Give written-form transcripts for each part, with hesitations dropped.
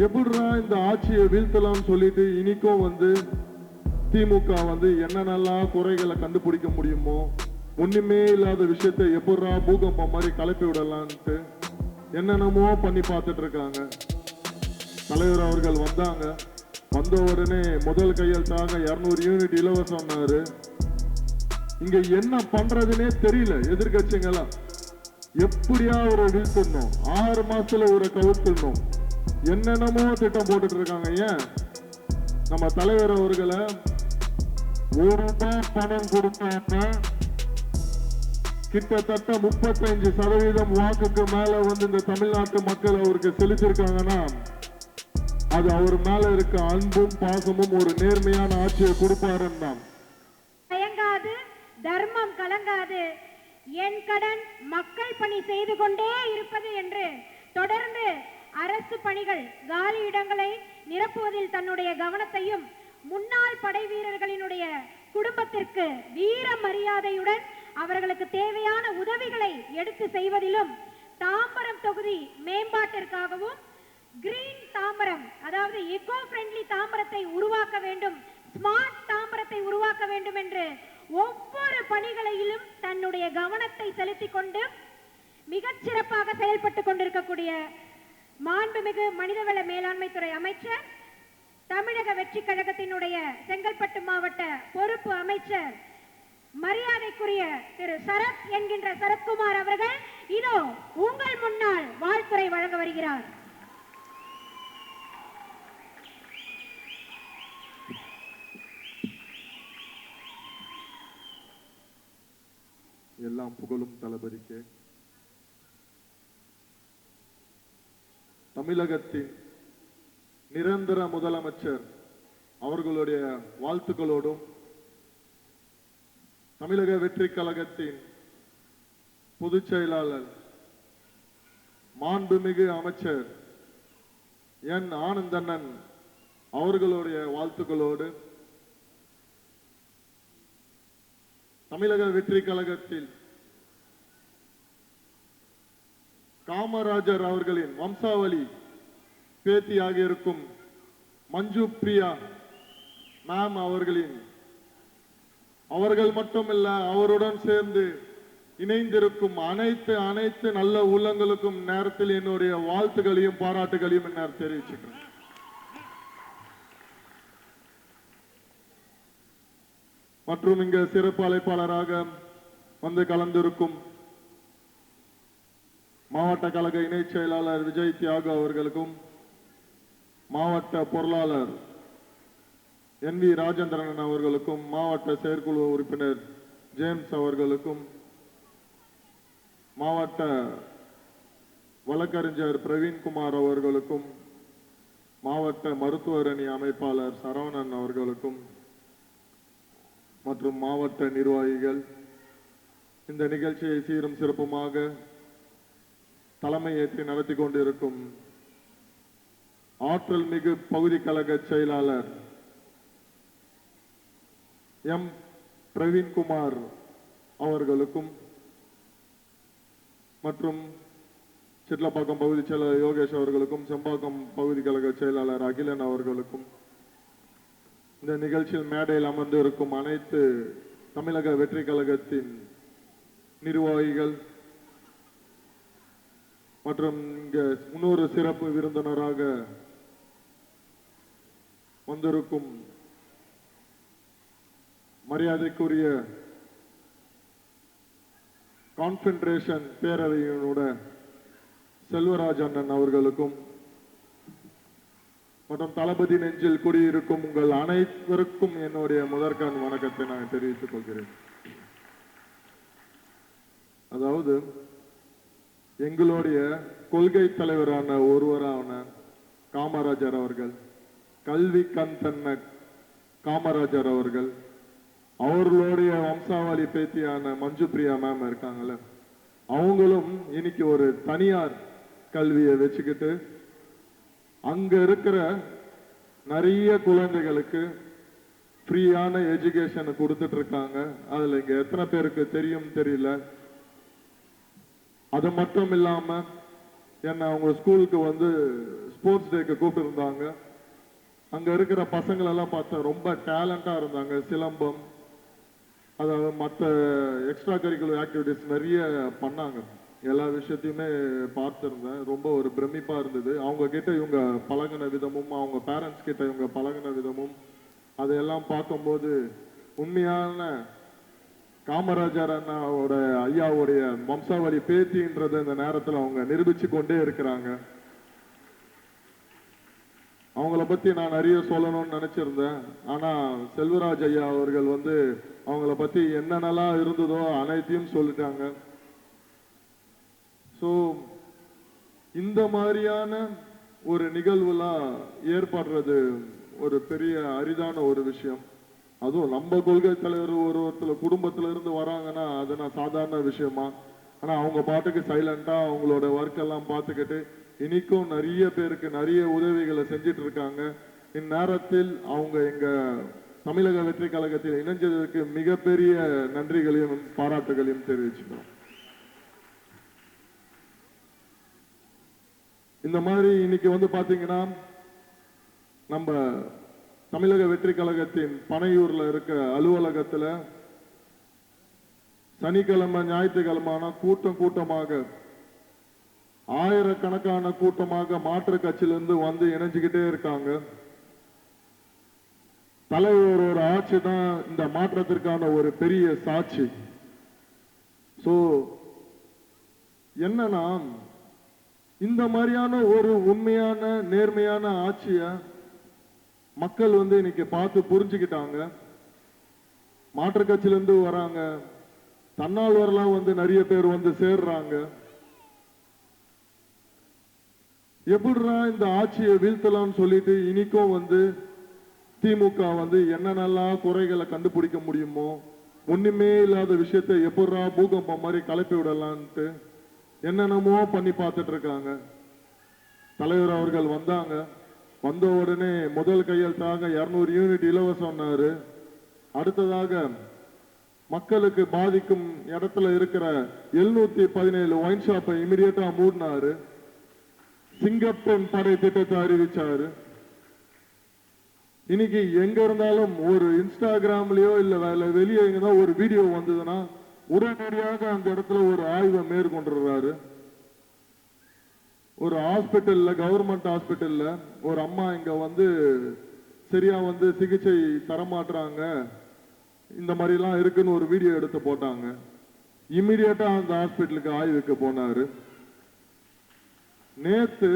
எப்படிடா இந்த ஆட்சியை வீழ்த்தலாம் சொல்லிட்டு இனிக்கும் திமுக என்னென்னலாம் குறைகளை கண்டுபிடிக்க முடியுமோ ஒண்ணுமே இல்லாத விஷயத்தை எப்படிடா பூகம்பம் மாதிரி கலப்பி விடலான்ட்டு என்னென்னமோ பண்ணி பார்த்துட்டு இருக்காங்க. தலைவர் அவர்கள் வந்தாங்க, வந்த உடனே முதல் கையெழுத்தாக 200 யூனிட் இலவசம்னாரு. இங்க என்ன பண்றதுன்னே தெரியல. எதிர்கட்சிங்களா எப்படியா ஒரு வீழ்த்தணும், 6 மாசத்துல ஒரு கவுத்தணும், என்னென்னமோ திட்டம் போட்டுட்டு இருக்காங்க. ஏன் நம்ம தலைவர் அவர்களை ₹1 பணம் கொடுத்தாங்க, கிட்டத்தட்ட 35% வாக்குக்கு மேல இந்த தமிழ்நாட்டு மக்கள் அவருக்கு செலுத்திருக்காங்கன்னா அது அவர் மேல இருக்க அன்பும் பாசமும் ஒரு நேர்மையான ஆட்சியை கொடுப்பாருன்னு தான். தர்மம் கலங்காது, என் கடன் மக்கள் பணி செய்து கொண்டே இருப்பது என்று தொடர்ந்து அரசு பணிகள் காலி இடங்களை நிரப்புவதில் தன்னுடைய கவனத்தையும் முன்னாள் படை வீரர்களினுடைய குடும்பத்திற்கு வீர மரியாதையுடன் அவர்களுக்கு தேவையான உதவிகளை எடுத்து செய்வதிலும் தாம்பரம் தொகுதி மேம்பாட்டிற்காகவும் கிரீன் தாம்பரம், அதாவது எக்கோ ஃப்ரெண்ட்லி தாம்பரத்தை உருவாக்க வேண்டும், ஸ்மார்ட் தாம்பரத்தை உருவாக்க வேண்டும் என்று ஒவ்வொரு பணிகளிலும் தன்னுடைய கவனத்தை செலுத்திக் கொண்டு மிகச் சிறப்பாக செயல்பட்டுக் கொண்டிருக்கக்கூடிய மாண்புமிகு மனிதவள மேலாண்மை துறை அமைச்சர், தமிழக வெற்றி கழகத்தினுடைய செங்கல்பட்டு மாவட்ட பொறுப்பு அமைச்சர், மரியாதைக்குரிய திரு சரத் என்கின்ற சரத்குமார் அவர்கள் இதோ உங்கள் முன்னால் வாழ்த்துரை வழங்க வருகிறார். எல்லாம் புகழும் தளபதிக்கு. தமிழகத்தின் நிரந்தர முதலமைச்சர் அவர்களுடைய வாழ்த்துக்களோடும் தமிழக வெற்றி கழகத்தின் பொதுச் செயலாளர் மாண்புமிகு அமைச்சர் என் ஆனந்தண்ணன் அவர்களுடைய வாழ்த்துக்களோடு தமிழக வெற்றி கழகத்தில் காமராஜர் அவர்களின் வம்சாவளி பேத்தியாக இருக்கும் மஞ்சு பிரியா மேம் அவர்கள் மட்டுமல்ல, அவருடன் சேர்ந்து இணைந்திருக்கும் அனைத்து நல்ல உள்ளங்களுக்கும் நேரத்தில் என்னுடைய வாழ்த்துக்களையும் பாராட்டுகளையும் என்னால் தெரிவிச்சுக்கிறேன். மற்றும் இங்க சிறப்பு அழைப்பாளராக கலந்திருக்கும் மாவட்ட கழக இணை செயலாளர் விஜய் தியாகு அவர்களுக்கும், மாவட்ட பொருளாளர் NV ராஜேந்திரன் அவர்களுக்கும், மாவட்ட செயற்குழு உறுப்பினர் ஜேம்ஸ் அவர்களுக்கும், மாவட்ட வழக்கறிஞர் பிரவீன்குமார் அவர்களுக்கும், மாவட்ட மருத்துவர் அணி அமைப்பாளர் சரவணன் அவர்களுக்கும் மற்றும் மாவட்ட நிர்வாகிகள், இந்த நிகழ்ச்சியை சீரும் சிறப்புமாக தலைமை ஏற்றி நடத்தி கொண்டிருக்கும் ஆற்றல் மிகு பகுதி கழக செயலாளர் எம் பிரவீன்குமார் அவர்களுக்கும் மற்றும் சிட்லப்பாக்கம் பகுதி செயலாளர் யோகேஷ் அவர்களுக்கும், செம்பாக்கம் பகுதி கழக செயலாளர் அகிலன் அவர்களுக்கும், இந்த நிகழ்ச்சியில் மேடையில் அமர்ந்து இருக்கும் அனைத்து தமிழக வெற்றி கழகத்தின் நிர்வாகிகள் மற்றும் இங்க முன்னொரு சிறப்பு விருந்தினராக வந்திருக்கும் மரியாதைக்குரிய கான்ஃபெடரேஷன் பேரவையினோட செல்வராஜ் அண்ணன் அவர்களுக்கும் மற்றும் தளபதி நெஞ்சில் குடியிருக்கும் உங்கள் அனைவருக்கும் என்னுடைய முதற்கண் வணக்கத்தை நான் தெரிவித்துக் கொள்கிறேன். அதாவது எங்களுடைய கொள்கை தலைவரான ஒருவரான காமராஜர் அவர்கள், கல்வி கண் தன்ன காமராஜர் அவர்கள், அவர்களுடைய வம்சாவளி பேத்தியான மஞ்சு பிரியா மேம் இருக்காங்கல்ல, அவங்களும் இன்னைக்கு ஒரு தனியார் கல்வியை வச்சுக்கிட்டு அங்க இருக்கிற நிறைய குழந்தைகளுக்கு ஃப்ரீயான எஜுகேஷன் கொடுத்துட்டு இருக்காங்க. அதுல இங்க எத்தனை பேருக்கு தெரியும் தெரியல. அது மட்டும் இல்லாம என்னை அவங்க ஸ்கூலுக்கு வந்து ஸ்போர்ட்ஸ் டேக்கு கூப்பிட்டு இருந்தாங்க. அங்க இருக்கிற பசங்களெல்லாம் பார்த்தா ரொம்ப டேலண்டா இருந்தாங்க. சிலம்பம், அதாவது மற்ற எக்ஸ்ட்ரா கரிக்குலர் ஆக்டிவிட்டிஸ் நிறைய பண்ணாங்க. எல்லா விஷயத்தையுமே பார்த்துருந்தேன். ரொம்ப ஒரு பிரமிப்பா இருந்தது. அவங்க கிட்ட இவங்க பழகின விதமும், அவங்க பேரண்ட்ஸ் கிட்ட இவங்க பழகின விதமும், அதையெல்லாம் பார்க்கும்போது உண்மையான காமராஜர் அண்ணாவோட ஐயாவுடைய வம்சாவளி பேத்தின்றதை இந்த நேரத்தில் அவங்க நிரூபிச்சு கொண்டே இருக்கிறாங்க. அவங்கள பத்தி நான் நிறைய சொல்லணும்னு நினைச்சிருந்தேன். ஆனா செல்வராஜ் ஐயா அவர்கள் வந்து அவங்கள பத்தி என்னென்னலாம் இருந்ததோ அனைத்தையும் சொல்லிட்டாங்க. ஸோ இந்த மாதிரியான ஒரு நிகழ்வுலாம் ஏற்படுறது ஒரு பெரிய அரிதான ஒரு விஷயம். அதுவும் நம்ம கொள்கை தலைவர் ஒருத்தர் குடும்பத்துல இருந்து வராங்கன்னா அது நான் சாதாரண விஷயமா. ஆனா அவங்க பாட்டுக்கு சைலண்டா அவங்களோட ஒர்க் எல்லாம் பார்த்துக்கிட்டு இன்னைக்கும் நிறைய பேருக்கு நிறைய உதவிகளை செஞ்சிட்டு இருக்காங்க. இந்நேரத்தில் அவங்க எங்க தமிழக வெற்றி கழகத்தில் இணைஞ்சதற்கு மிகப்பெரிய நன்றிகளையும் பாராட்டுகளையும் தெரிவிச்சுக்கிறோம். இந்த மாதிரி இன்னைக்கு வந்து பாத்தீங்கன்னா நம்ம தமிழக வெற்றி கழகத்தின் பனையூர்ல இருக்க அலுவலகத்துல சனிக்கிழமை ஞாயிற்றுக்கிழமான கூட்டமாக ஆயிரக்கணக்கான கூட்டமாக மாற்று கட்சியிலிருந்து வந்து இணைஞ்சுக்கிட்டே இருக்காங்க. தலைவர் ஒரு ஆட்சி தான் இந்த மாற்றத்திற்கான ஒரு பெரிய சாட்சி. சோ என்னன்னா இந்த மாதிரியான ஒரு உண்மையான நேர்மையான ஆட்சிய மக்கள் வந்து இன்னைக்கு பார்த்து புரிஞ்சுக்கிட்டாங்க. மாற்று கட்சியிலிருந்து வராங்க, தன்னால்வரெல்லாம் வந்து நிறைய பேர் வந்து சேர்றாங்க. எப்படிடா இந்த ஆட்சியை வீழ்த்தலாம்னு சொல்லிட்டு இன்னைக்கும் வந்து திமுக வந்து என்னென்னலாம் குறைகளை கண்டுபிடிக்க முடியுமோ, ஒண்ணுமே இல்லாத விஷயத்தை எப்படிடா பூகம்பம் மாதிரி கலப்பி விடலான்ட்டு என்னென்னமோ பண்ணி பார்த்துட்டு இருக்காங்க. தலைவர் அவர்கள் வந்தாங்க, வந்த உடனே முதல் கையெழுத்தாக 200 யூனிட் இலவசம்னாரு. அடுத்ததாக மக்களுக்கு பாதிக்கும் இடத்துல இருக்கிற 717 ஒயின் ஷாப்பை இமிடியேட்டா மூடினாரு. சிங்கப்பெண் படை திட்டத்தை அறிவிச்சாரு. இன்னைக்கு எங்க இருந்தாலும் ஒரு இன்ஸ்டாகிராம்லயோ இல்ல வெளியே எங்கதான் ஒரு வீடியோ வந்ததுன்னா உடனடியாக அந்த இடத்துல ஒரு ஆய்வை மேற்கொண்டுறாரு. ஒரு ஹாஸ்பிட்டல்ல, கவர்மெண்ட் ஹாஸ்பிட்டல்ல ஒரு அம்மா இங்க வந்து சரியா வந்து சிகிச்சை தரமாட்டுறாங்க, இந்த மாதிரி எல்லாம் இருக்குன்னு ஒரு வீடியோ எடுத்து போட்டாங்க. இமிடியேட்டா அந்த ஹாஸ்பிட்டலுக்கு ஆய்வுக்கு போனாரு. நேத்து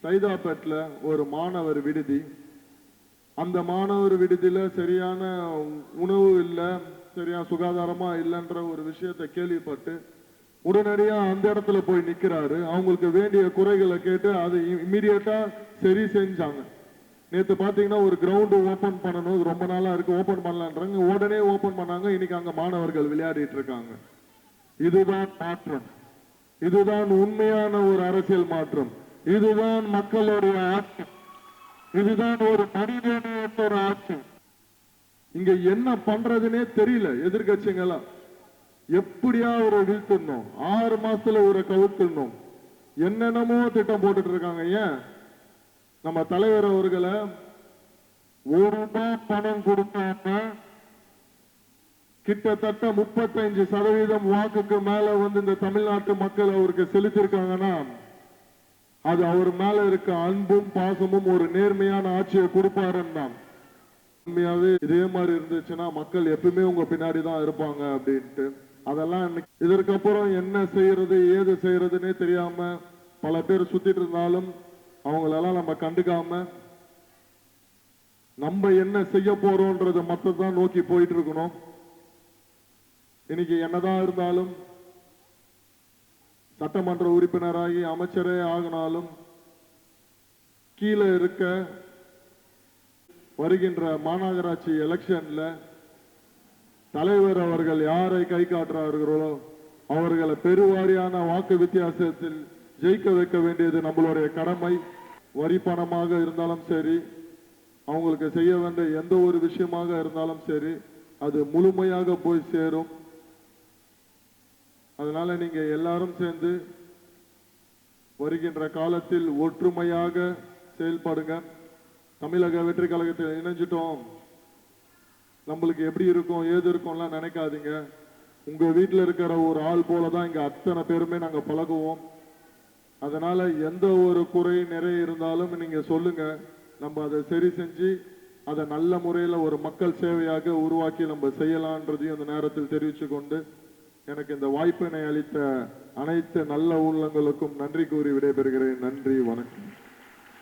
சைதாப்பேட்ல ஒரு மாணவர் விடுதி, அந்த மாணவர் விடுதியில சரியான உணவு இல்ல, சரியா சுகாதாரமா இல்லைன்ற ஒரு விஷயத்தை கேள்விப்பட்டு உடனடியா அந்த இடத்துல போய் நிக்கிறாரு. அவங்களுக்கு வேண்டிய குறைகளை கேட்டு அது இமிடியேட்டா சரி செஞ்சாங்க. நேத்து பாத்தீங்கன்னா ஒரு கிரவுண்ட் ஓபன் பண்ணணும், ரொம்ப நாளா இருக்கு, ஓபன் பண்ணலான்றாங்க, உடனே ஓபன் பண்ணாங்க. இன்னைக்கு அங்க மாணவர்கள் விளையாடிட்டு இருக்காங்க. இதுதான் மாற்றம், இதுதான் உண்மையான ஒரு அரசியல் மாற்றம், இதுதான் மக்களுடைய ஆட்சி, இதுதான் ஒரு மனிதனோட ஆட்சி. இங்க என்ன பண்றதுன்னே தெரியல. எதிர்கட்சிங்களா எப்படியா ஒரு வீழ்த்தணும், 6 மாசத்துல ஒரு கவுத்தணும், என்னென்னமோ திட்டம் போட்டுட்டு இருக்காங்க. ஏன் நம்ம தலைவர் அவர்களை ஒரு ரூபாய் பணம் கொடுக்காம கிட்டத்தட்ட 35% வாக்குக்கு மேல வந்து இந்த தமிழ்நாட்டு மக்கள் அவருக்கு செலுத்திருக்காங்கன்னா அது அவர் மேல இருக்க அன்பும் பாசமும் ஒரு நேர்மையான ஆட்சியை கொடுப்பாருன்னு தான். உண்மையாவே இதே மாதிரி இருந்துச்சுன்னா மக்கள் எப்பவுமே உங்க பின்னாடி தான் இருப்பாங்க அப்படின்ட்டு. அதெல்லாம் இதற்கப்புறம் என்ன செய்யறது ஏது செய்யறதுன்னே தெரியாம பல பேர் சுத்திட்டு இருந்தாலும் அவங்களெல்லாம் நம்ம கண்டுக்காம நம்ம என்ன செய்ய போறோம்ன்றத மட்டும் தான் நோக்கி போயிட்டு இருக்கணும். இன்னைக்கு என்னதான் இருந்தாலும் சட்டமன்ற உறுப்பினராகி அமைச்சரே ஆகினாலும் கீழே இருக்க வருகின்ற மாநகராட்சி எலெக்ஷன்ல தலைவர் அவர்கள் யாரை கை காட்டுறார்களோ அவர்களை பெருவாரியான வாக்கு வித்தியாசத்தில் ஜெயிக்க வைக்க வேண்டியது நம்மளுடைய கடமை. வரி பணமாக இருந்தாலும் சரி, அவங்களுக்கு செய்ய வேண்டிய எந்த ஒரு விஷயமாக இருந்தாலும் சரி, அது முழுமையாக போய் சேரும். அதனால நீங்க எல்லாரும் சேர்ந்து வருகின்ற காலத்தில் ஒற்றுமையாக செயல்படுங்க. தமிழக வெற்றி கழகத்தில் இணைஞ்சிட்டோம், நம்மளுக்கு எப்படி இருக்கும் ஏது இருக்கும்லாம் நினைக்காதீங்க. உங்க வீட்டில் இருக்கிற ஒரு ஆள் போலதான் இங்க அத்தனை பேருமே நாங்க பழகுவோம். அதனால எந்த ஒரு குறை நிறை இருந்தாலும் நீங்க சொல்லுங்க, நம்ம அதை சரி செஞ்சு அதை நல்ல முறையில் ஒரு மக்கள் சேவையாக உருவாக்கி நம்ம செய்யலான்றதையும் இந்த நேரத்தில் தெரிவித்து கொண்டு எனக்கு இந்த வாய்ப்பினை அளித்த அனைத்து நல்ல உள்ளங்களுக்கும் நன்றி கூறி விடைபெறுகிறேன். நன்றி, வணக்கம்.